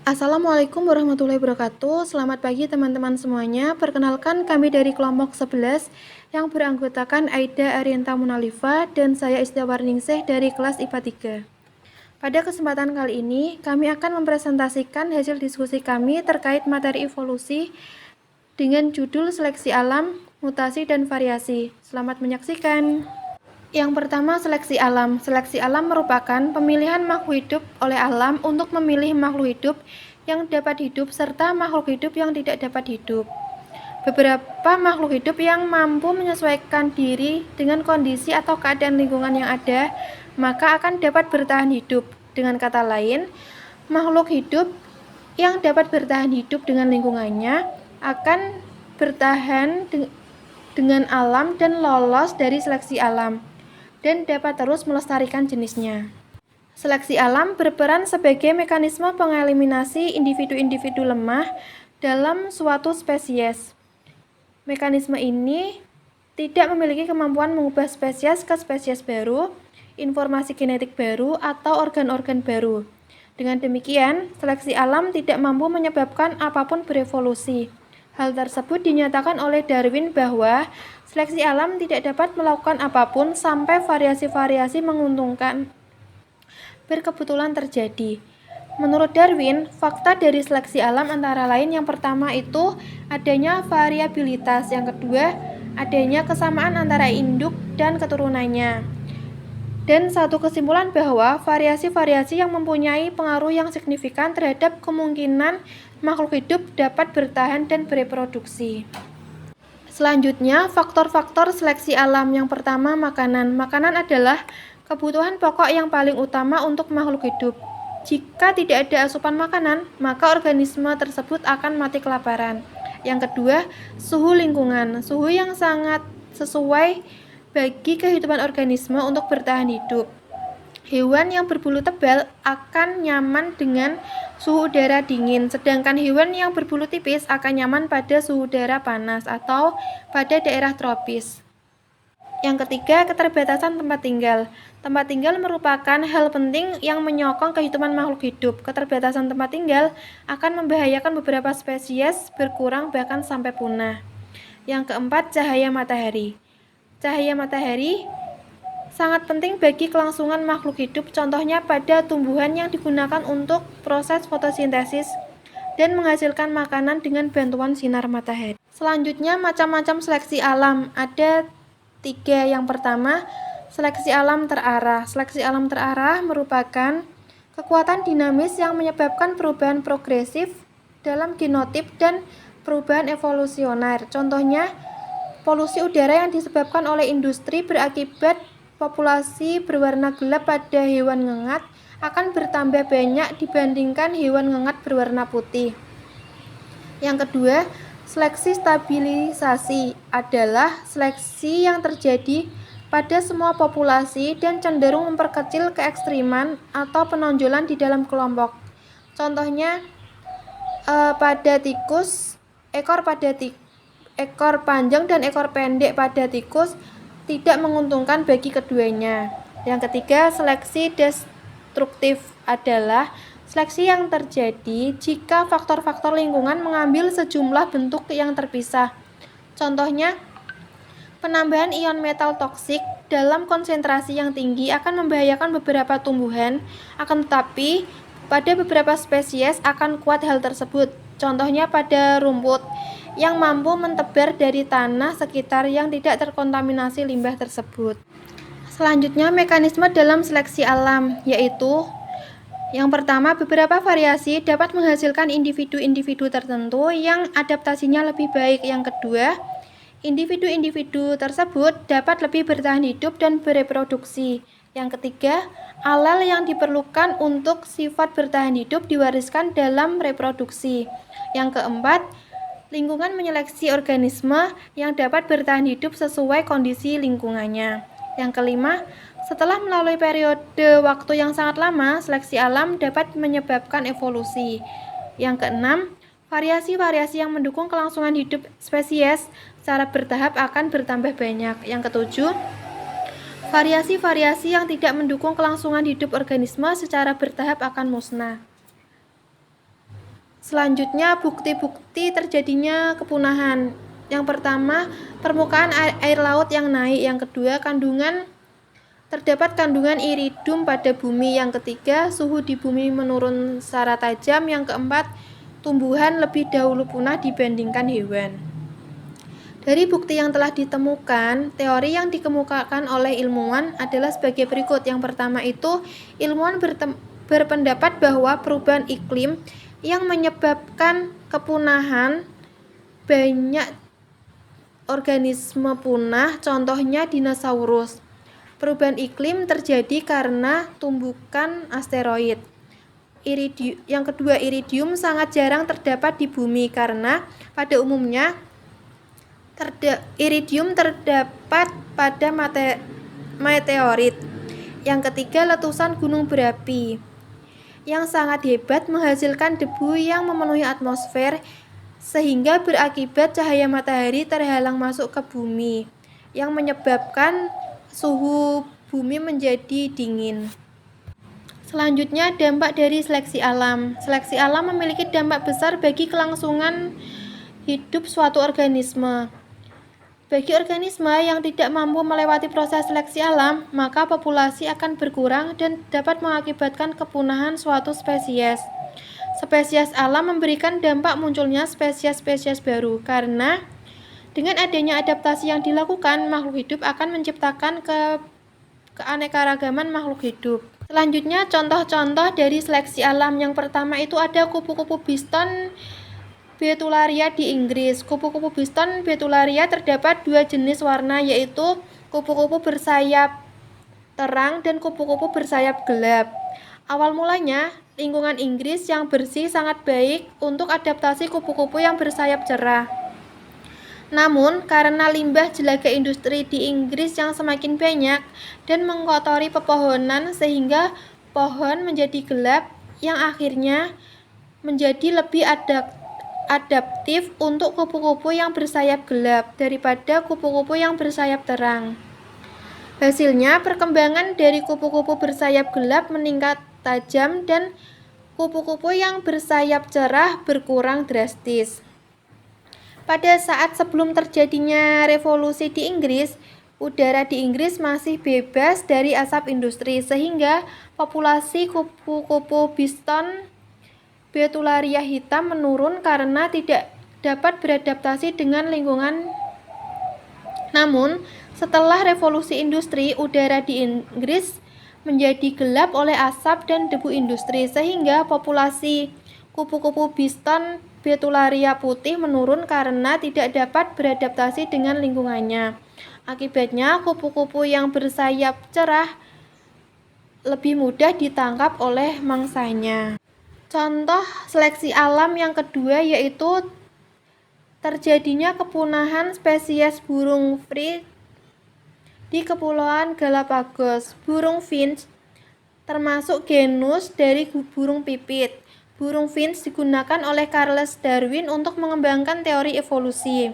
Assalamualaikum warahmatullahi wabarakatuh. Selamat pagi teman-teman semuanya. Perkenalkan kami dari kelompok 11 yang beranggotakan Aida Arienta Munalifa dan saya Istiawarningsih dari kelas IPA 3. Pada kesempatan kali ini, kami akan mempresentasikan hasil diskusi kami terkait materi evolusi dengan judul Seleksi Alam, Mutasi dan Variasi. Selamat menyaksikan. Yang pertama, seleksi alam. Seleksi alam merupakan pemilihan makhluk hidup oleh alam untuk memilih makhluk hidup yang dapat hidup serta makhluk hidup yang tidak dapat hidup. Beberapa makhluk hidup yang mampu menyesuaikan diri dengan kondisi atau keadaan lingkungan yang ada, maka akan dapat bertahan hidup. Dengan kata lain, makhluk hidup yang dapat bertahan hidup dengan lingkungannya akan bertahan dengan alam dan lolos dari seleksi alam dan dapat terus melestarikan jenisnya. Seleksi alam berperan sebagai mekanisme pengeliminasi individu-individu lemah dalam suatu spesies. Mekanisme ini tidak memiliki kemampuan mengubah spesies ke spesies baru, informasi genetik baru, atau organ-organ baru. Dengan demikian, seleksi alam tidak mampu menyebabkan apapun berevolusi. Hal tersebut dinyatakan oleh Darwin bahwa seleksi alam tidak dapat melakukan apapun sampai variasi-variasi menguntungkan berkebetulan terjadi. Menurut Darwin, fakta dari seleksi alam antara lain yang pertama itu adanya variabilitas, yang kedua adanya kesamaan antara induk dan keturunannya. Dan satu kesimpulan bahwa variasi-variasi yang mempunyai pengaruh yang signifikan terhadap kemungkinan makhluk hidup dapat bertahan dan bereproduksi. Selanjutnya, faktor-faktor seleksi alam. Yang pertama, makanan. Makanan adalah kebutuhan pokok yang paling utama untuk makhluk hidup. Jika tidak ada asupan makanan, maka organisme tersebut akan mati kelaparan. Yang kedua, suhu lingkungan. Suhu yang sangat sesuai bagi kehidupan organisme untuk bertahan hidup. Hewan yang berbulu tebal akan nyaman dengan suhu udara dingin, sedangkan hewan yang berbulu tipis akan nyaman pada suhu udara panas atau pada daerah tropis. Yang ketiga, keterbatasan tempat tinggal. Tempat tinggal merupakan hal penting yang menyokong kehidupan makhluk hidup. Keterbatasan tempat tinggal akan membahayakan beberapa spesies berkurang bahkan sampai punah. Yang keempat, cahaya matahari. Cahaya matahari sangat penting bagi kelangsungan makhluk hidup, contohnya pada tumbuhan yang digunakan untuk proses fotosintesis dan menghasilkan makanan dengan bantuan sinar matahari. Selanjutnya, macam-macam seleksi alam. Ada 3. Yang pertama, seleksi alam terarah. Seleksi alam terarah merupakan kekuatan dinamis yang menyebabkan perubahan progresif dalam genotip dan perubahan evolusioner. Contohnya, polusi udara yang disebabkan oleh industri berakibat populasi berwarna gelap pada hewan ngengat akan bertambah banyak dibandingkan hewan ngengat berwarna putih. Yang kedua, seleksi stabilisasi adalah seleksi yang terjadi pada semua populasi dan cenderung memperkecil keekstriman atau penonjolan di dalam kelompok. Contohnya, pada tikus, ekor panjang dan ekor pendek pada tikus tidak menguntungkan bagi keduanya. Yang ketiga, seleksi destruktif adalah seleksi yang terjadi jika faktor-faktor lingkungan mengambil sejumlah bentuk yang terpisah. Contohnya, penambahan ion metal toksik dalam konsentrasi yang tinggi akan membahayakan beberapa tumbuhan, akan tetapi pada beberapa spesies akan kuat hal tersebut. Contohnya pada rumput yang mampu mentebar dari tanah sekitar yang tidak terkontaminasi limbah tersebut. Selanjutnya, mekanisme dalam seleksi alam, yaitu yang pertama, beberapa variasi dapat menghasilkan individu-individu tertentu yang adaptasinya lebih baik. Yang kedua, individu-individu tersebut dapat lebih bertahan hidup dan bereproduksi. Yang ketiga, alel yang diperlukan untuk sifat bertahan hidup diwariskan dalam reproduksi. Yang keempat, lingkungan menyeleksi organisme yang dapat bertahan hidup sesuai kondisi lingkungannya. Yang kelima, setelah melalui periode waktu yang sangat lama, seleksi alam dapat menyebabkan evolusi. Yang keenam, variasi-variasi yang mendukung kelangsungan hidup spesies secara bertahap akan bertambah banyak. Yang ketujuh, variasi-variasi yang tidak mendukung kelangsungan hidup organisme secara bertahap akan musnah. Selanjutnya, bukti-bukti terjadinya kepunahan. Yang pertama, permukaan air laut yang naik. Yang kedua, terdapat kandungan iridium pada bumi. Yang ketiga, suhu di bumi menurun secara tajam. Yang keempat, tumbuhan lebih dahulu punah dibandingkan hewan. Dari bukti yang telah ditemukan, teori yang dikemukakan oleh ilmuwan adalah sebagai berikut. Yang pertama itu, ilmuwan berpendapat bahwa perubahan iklim yang menyebabkan kepunahan banyak organisme punah, contohnya dinosaurus. Perubahan iklim terjadi karena tumbukan asteroid. Yang kedua, iridium sangat jarang terdapat di bumi karena pada umumnya iridium terdapat pada meteorit. Yang ketiga, letusan gunung berapi yang sangat hebat menghasilkan debu yang memenuhi atmosfer sehingga berakibat cahaya matahari terhalang masuk ke bumi yang menyebabkan suhu bumi menjadi dingin. Selanjutnya, dampak dari seleksi alam. Seleksi alam memiliki dampak besar bagi kelangsungan hidup suatu organisme. Bagi organisme yang tidak mampu melewati proses seleksi alam, maka populasi akan berkurang dan dapat mengakibatkan kepunahan suatu spesies. Spesies alam memberikan dampak munculnya spesies-spesies baru, karena dengan adanya adaptasi yang dilakukan, makhluk hidup akan menciptakan keanekaragaman makhluk hidup. Selanjutnya, contoh-contoh dari seleksi alam. Yang pertama itu ada kupu-kupu biston Betularia di Inggris. Kupu-kupu biston Betularia terdapat dua jenis warna, yaitu kupu-kupu bersayap terang dan kupu-kupu bersayap gelap. Awal mulanya, lingkungan Inggris yang bersih sangat baik untuk adaptasi kupu-kupu yang bersayap cerah. Namun, karena limbah jelaga industri di Inggris yang semakin banyak dan mengotori pepohonan sehingga pohon menjadi gelap, yang akhirnya menjadi lebih adaptif untuk kupu-kupu yang bersayap gelap daripada kupu-kupu yang bersayap terang. Hasilnya, perkembangan dari kupu-kupu bersayap gelap meningkat tajam dan kupu-kupu yang bersayap cerah berkurang drastis. Pada saat sebelum terjadinya revolusi di Inggris, udara di Inggris masih bebas dari asap industri sehingga populasi kupu-kupu biston Betularia hitam menurun karena tidak dapat beradaptasi dengan lingkungan. Namun, setelah revolusi industri, udara di Inggris menjadi gelap oleh asap dan debu industri sehingga populasi kupu-kupu biston Betularia putih menurun karena tidak dapat beradaptasi dengan lingkungannya. Akibatnya, kupu-kupu yang bersayap cerah lebih mudah ditangkap oleh mangsanya. Contoh seleksi alam yang kedua yaitu terjadinya kepunahan spesies burung finch di Kepulauan Galapagos. Burung finch termasuk genus dari burung pipit. Burung finch digunakan oleh Charles Darwin untuk mengembangkan teori evolusi.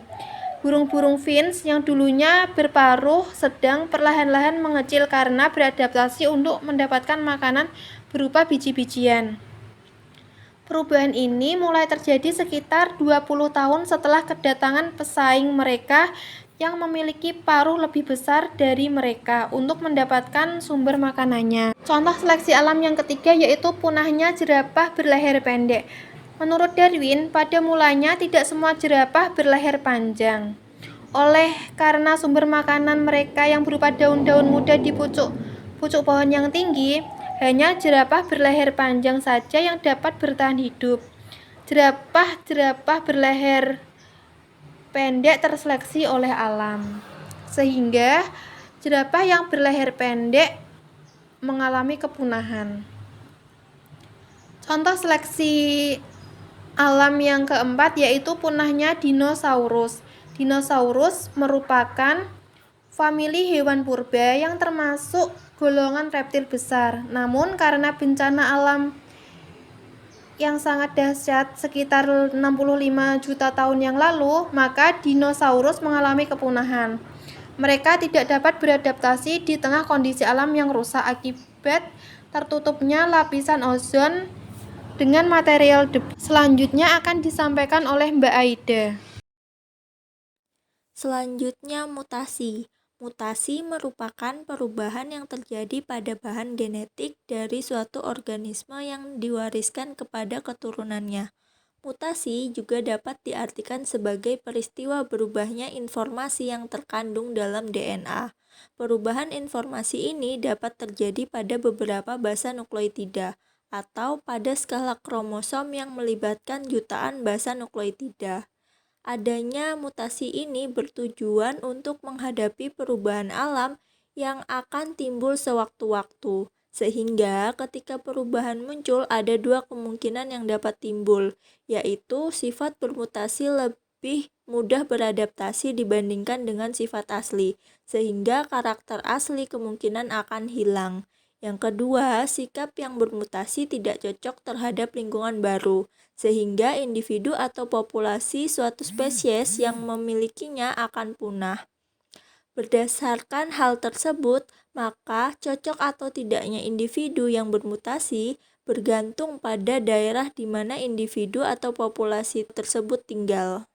Burung-burung finch yang dulunya berparuh sedang perlahan-lahan mengecil karena beradaptasi untuk mendapatkan makanan berupa biji-bijian. Perubahan ini mulai terjadi sekitar 20 tahun setelah kedatangan pesaing mereka yang memiliki paruh lebih besar dari mereka untuk mendapatkan sumber makanannya. Contoh seleksi alam yang ketiga yaitu punahnya jerapah berleher pendek. Menurut Darwin, pada mulanya tidak semua jerapah berleher panjang. Karena sumber makanan mereka yang berupa daun-daun muda di pucuk pohon yang tinggi, hanya jerapah berleher panjang saja yang dapat bertahan hidup. Jerapah berleher pendek terseleksi oleh alam, sehingga jerapah yang berleher pendek mengalami kepunahan. Contoh seleksi alam yang keempat yaitu punahnya dinosaurus. Dinosaurus merupakan famili hewan purba yang termasuk golongan reptil besar. Namun karena bencana alam yang sangat dahsyat sekitar 65 juta tahun yang lalu, maka dinosaurus mengalami kepunahan. Mereka tidak dapat beradaptasi di tengah kondisi alam yang rusak akibat tertutupnya lapisan ozon dengan material debu. Selanjutnya akan disampaikan oleh Mbak Aida. Selanjutnya, mutasi. Mutasi merupakan perubahan yang terjadi pada bahan genetik dari suatu organisme yang diwariskan kepada keturunannya. Mutasi juga dapat diartikan sebagai peristiwa berubahnya informasi yang terkandung dalam DNA. Perubahan informasi ini dapat terjadi pada beberapa basa nukleotida atau pada skala kromosom yang melibatkan jutaan basa nukleotida. Adanya mutasi ini bertujuan untuk menghadapi perubahan alam yang akan timbul sewaktu-waktu. Sehingga ketika perubahan muncul ada dua kemungkinan yang dapat timbul, yaitu sifat bermutasi lebih mudah beradaptasi dibandingkan dengan sifat asli, sehingga karakter asli kemungkinan akan hilang. Yang kedua, sikap yang bermutasi tidak cocok terhadap lingkungan baru, sehingga individu atau populasi suatu spesies yang memilikinya akan punah. Berdasarkan hal tersebut, maka cocok atau tidaknya individu yang bermutasi bergantung pada daerah di mana individu atau populasi tersebut tinggal.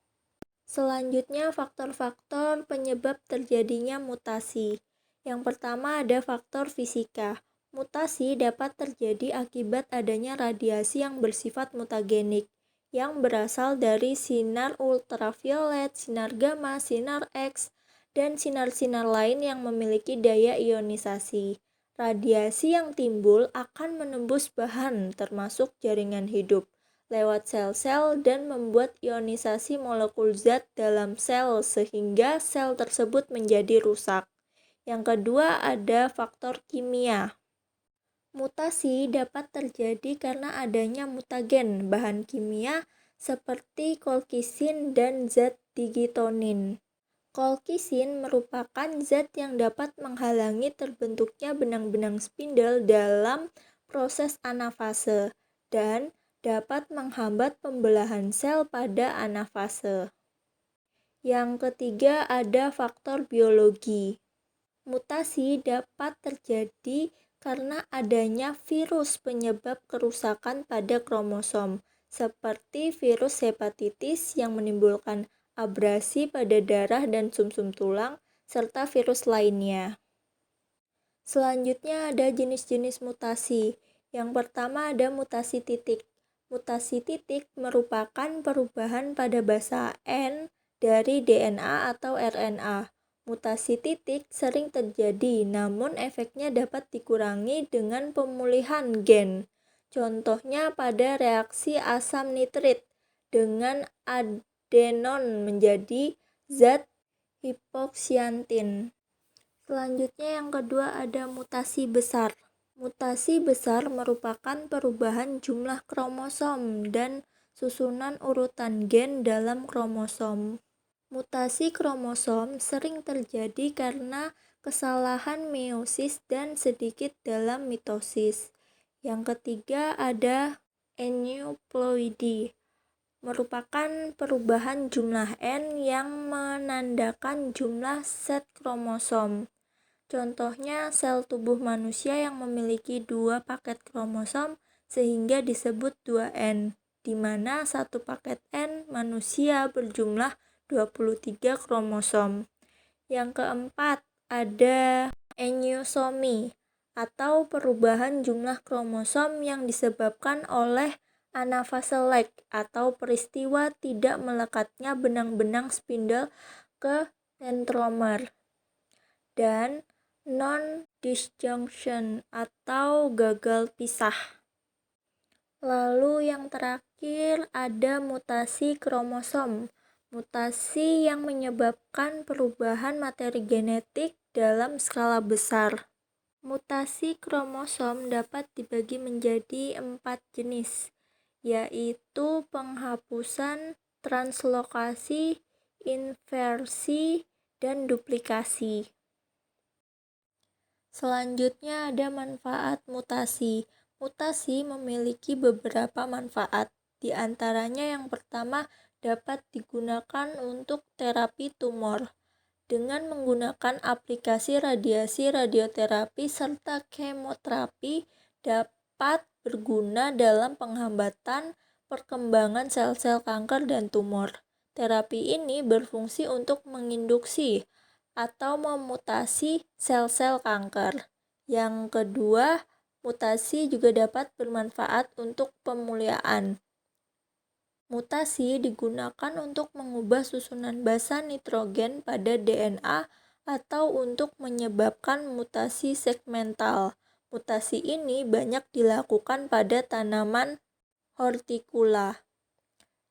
Selanjutnya, faktor-faktor penyebab terjadinya mutasi. Yang pertama ada faktor fisika. Mutasi dapat terjadi akibat adanya radiasi yang bersifat mutagenik, yang berasal dari sinar ultraviolet, sinar gamma, sinar X, dan sinar-sinar lain yang memiliki daya ionisasi. Radiasi yang timbul akan menembus bahan termasuk jaringan hidup lewat sel-sel dan membuat ionisasi molekul zat dalam sel sehingga sel tersebut menjadi rusak. Yang kedua ada faktor kimia. Mutasi dapat terjadi karena adanya mutagen bahan kimia seperti kolkisin dan zat digitonin. Kolkisin merupakan zat yang dapat menghalangi terbentuknya benang-benang spindel dalam proses anafase dan dapat menghambat pembelahan sel pada anafase. Yang ketiga ada faktor biologi. Mutasi dapat terjadi karena adanya virus penyebab kerusakan pada kromosom, seperti virus hepatitis yang menimbulkan abrasi pada darah dan sumsum tulang, serta virus lainnya. Selanjutnya ada jenis-jenis mutasi. Yang pertama ada mutasi titik. Mutasi titik merupakan perubahan pada basa N dari DNA atau RNA. Mutasi titik sering terjadi, namun efeknya dapat dikurangi dengan pemulihan gen. Contohnya pada reaksi asam nitrit dengan adenon menjadi zat hipoksiantin. Selanjutnya yang kedua ada mutasi besar. Mutasi besar merupakan perubahan jumlah kromosom dan susunan urutan gen dalam kromosom. Mutasi kromosom sering terjadi karena kesalahan meiosis dan sedikit dalam mitosis. Yang ketiga ada aneuploidy, merupakan perubahan jumlah N yang menandakan jumlah set kromosom. Contohnya sel tubuh manusia yang memiliki 2 paket kromosom sehingga disebut 2N, di mana satu paket N manusia berjumlah 23 kromosom. Yang keempat ada aneuploidy atau perubahan jumlah kromosom yang disebabkan oleh anafase lag atau peristiwa tidak melekatnya benang-benang spindel ke centromer, dan non-disjunction atau gagal pisah. Lalu yang terakhir ada mutasi kromosom. Mutasi yang menyebabkan perubahan materi genetik dalam skala besar. Mutasi kromosom dapat dibagi menjadi 4 jenis, yaitu penghapusan, translokasi, inversi, dan duplikasi. Selanjutnya ada manfaat mutasi. Mutasi memiliki beberapa manfaat. Di antaranya yang pertama dapat digunakan untuk terapi tumor. Dengan menggunakan aplikasi radiasi radioterapi serta kemoterapi dapat berguna dalam penghambatan perkembangan sel-sel kanker dan tumor. Terapi ini berfungsi untuk menginduksi atau memutasi sel-sel kanker. Yang kedua, mutasi juga dapat bermanfaat untuk pemulihan. Mutasi digunakan untuk mengubah susunan basa nitrogen pada DNA atau untuk menyebabkan mutasi segmental. Mutasi ini banyak dilakukan pada tanaman hortikula.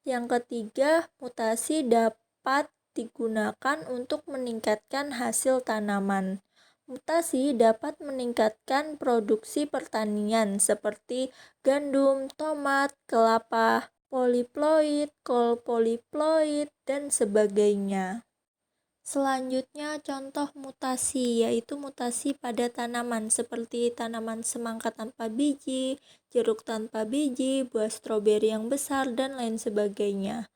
Yang ketiga, mutasi dapat digunakan untuk meningkatkan hasil tanaman. Mutasi dapat meningkatkan produksi pertanian seperti gandum, tomat, kelapa, poliploid, kol poliploid, dan sebagainya. Selanjutnya contoh mutasi, yaitu mutasi pada tanaman seperti tanaman semangka tanpa biji, jeruk tanpa biji, buah stroberi yang besar, dan lain sebagainya.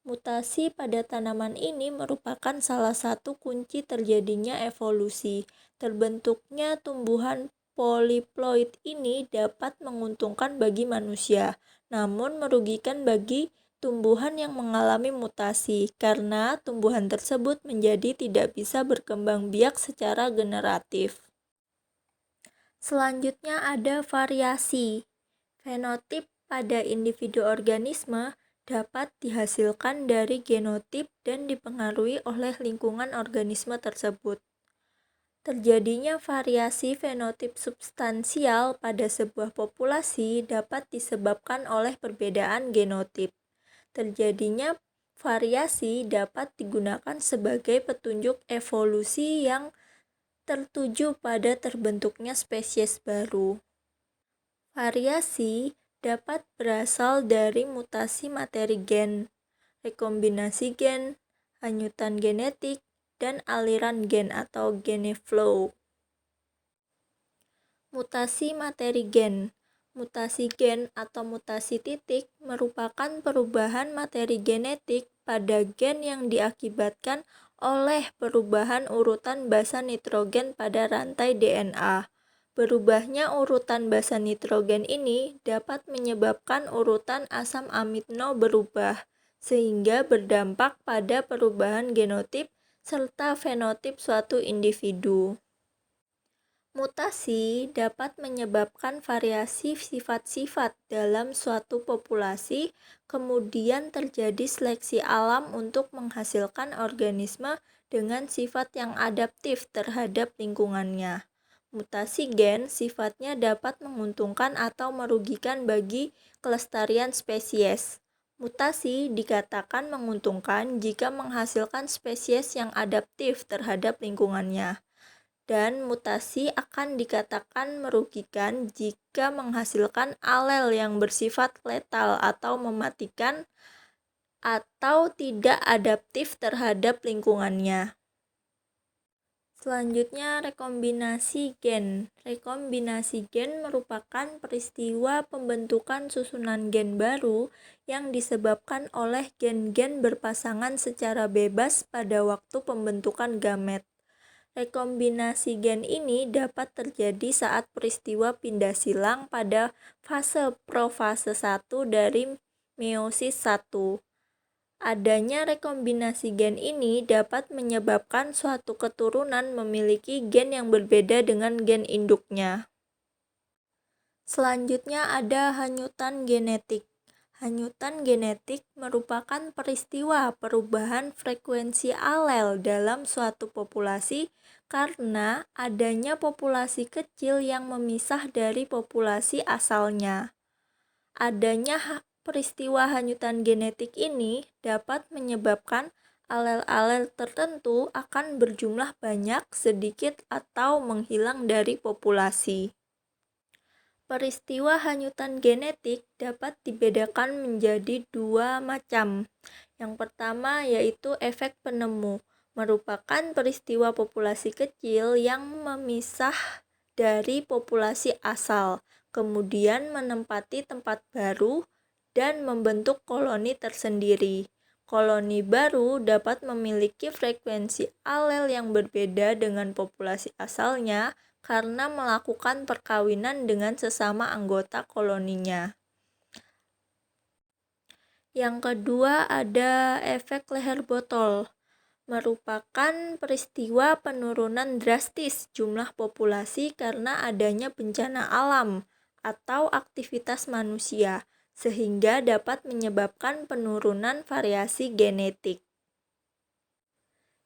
Mutasi pada tanaman ini merupakan salah satu kunci terjadinya evolusi. Terbentuknya tumbuhan poliploid ini dapat menguntungkan bagi manusia, namun merugikan bagi tumbuhan yang mengalami mutasi, karena tumbuhan tersebut menjadi tidak bisa berkembang biak secara generatif. Selanjutnya ada variasi. Fenotip pada individu organisme dapat dihasilkan dari genotip dan dipengaruhi oleh lingkungan organisme tersebut. Terjadinya variasi fenotip substansial pada sebuah populasi dapat disebabkan oleh perbedaan genotip. Terjadinya variasi dapat digunakan sebagai petunjuk evolusi yang tertuju pada terbentuknya spesies baru. Variasi dapat berasal dari mutasi materi gen, rekombinasi gen, hanyutan genetik, dan aliran gen atau geneflow. Mutasi materi gen. Mutasi gen atau mutasi titik merupakan perubahan materi genetik pada gen yang diakibatkan oleh perubahan urutan basa nitrogen pada rantai DNA. Berubahnya urutan basa nitrogen ini dapat menyebabkan urutan asam amino berubah, sehingga berdampak pada perubahan genotip serta fenotip suatu individu. Mutasi dapat menyebabkan variasi sifat-sifat dalam suatu populasi, kemudian terjadi seleksi alam untuk menghasilkan organisme dengan sifat yang adaptif terhadap lingkungannya. Mutasi gen sifatnya dapat menguntungkan atau merugikan bagi kelestarian spesies. Mutasi dikatakan menguntungkan jika menghasilkan spesies yang adaptif terhadap lingkungannya. Dan mutasi akan dikatakan merugikan jika menghasilkan alel yang bersifat letal atau mematikan atau tidak adaptif terhadap lingkungannya. Selanjutnya, rekombinasi gen. Rekombinasi gen merupakan peristiwa pembentukan susunan gen baru yang disebabkan oleh gen-gen berpasangan secara bebas pada waktu pembentukan gamet. Rekombinasi gen ini dapat terjadi saat peristiwa pindah silang pada fase profase 1 dari meiosis 1. Adanya rekombinasi gen ini dapat menyebabkan suatu keturunan memiliki gen yang berbeda dengan gen induknya. Selanjutnya ada hanyutan genetik. Hanyutan genetik merupakan peristiwa perubahan frekuensi alel dalam suatu populasi karena adanya populasi kecil yang memisah dari populasi asalnya. Adanya peristiwa hanyutan genetik ini dapat menyebabkan alel-alel tertentu akan berjumlah banyak, sedikit, atau menghilang dari populasi. Peristiwa hanyutan genetik dapat dibedakan menjadi dua macam. Yang pertama yaitu efek penemu, merupakan peristiwa populasi kecil yang memisah dari populasi asal, kemudian menempati tempat baru dan membentuk koloni tersendiri. Koloni baru dapat memiliki frekuensi alel yang berbeda dengan populasi asalnya karena melakukan perkawinan dengan sesama anggota koloninya. Yang kedua ada efek leher botol, merupakan peristiwa penurunan drastis jumlah populasi karena adanya bencana alam atau aktivitas manusia, sehingga dapat menyebabkan penurunan variasi genetik.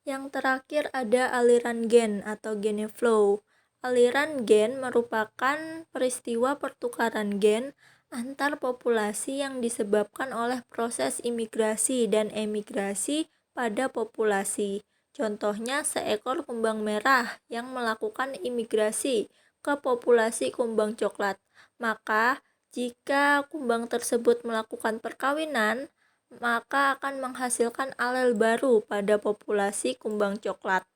Yang terakhir ada aliran gen atau gene flow. Aliran gen merupakan peristiwa pertukaran gen antar populasi yang disebabkan oleh proses imigrasi dan emigrasi pada populasi. Contohnya seekor kumbang merah yang melakukan imigrasi ke populasi kumbang coklat. Maka, jika kumbang tersebut melakukan perkawinan, maka akan menghasilkan alel baru pada populasi kumbang coklat.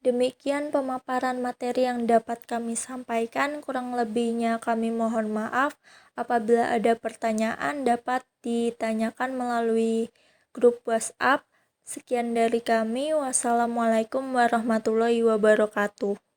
Demikian pemaparan materi yang dapat kami sampaikan, kurang lebihnya kami mohon maaf. Apabila ada pertanyaan dapat ditanyakan melalui grup WhatsApp. Sekian dari kami, wassalamualaikum warahmatullahi wabarakatuh.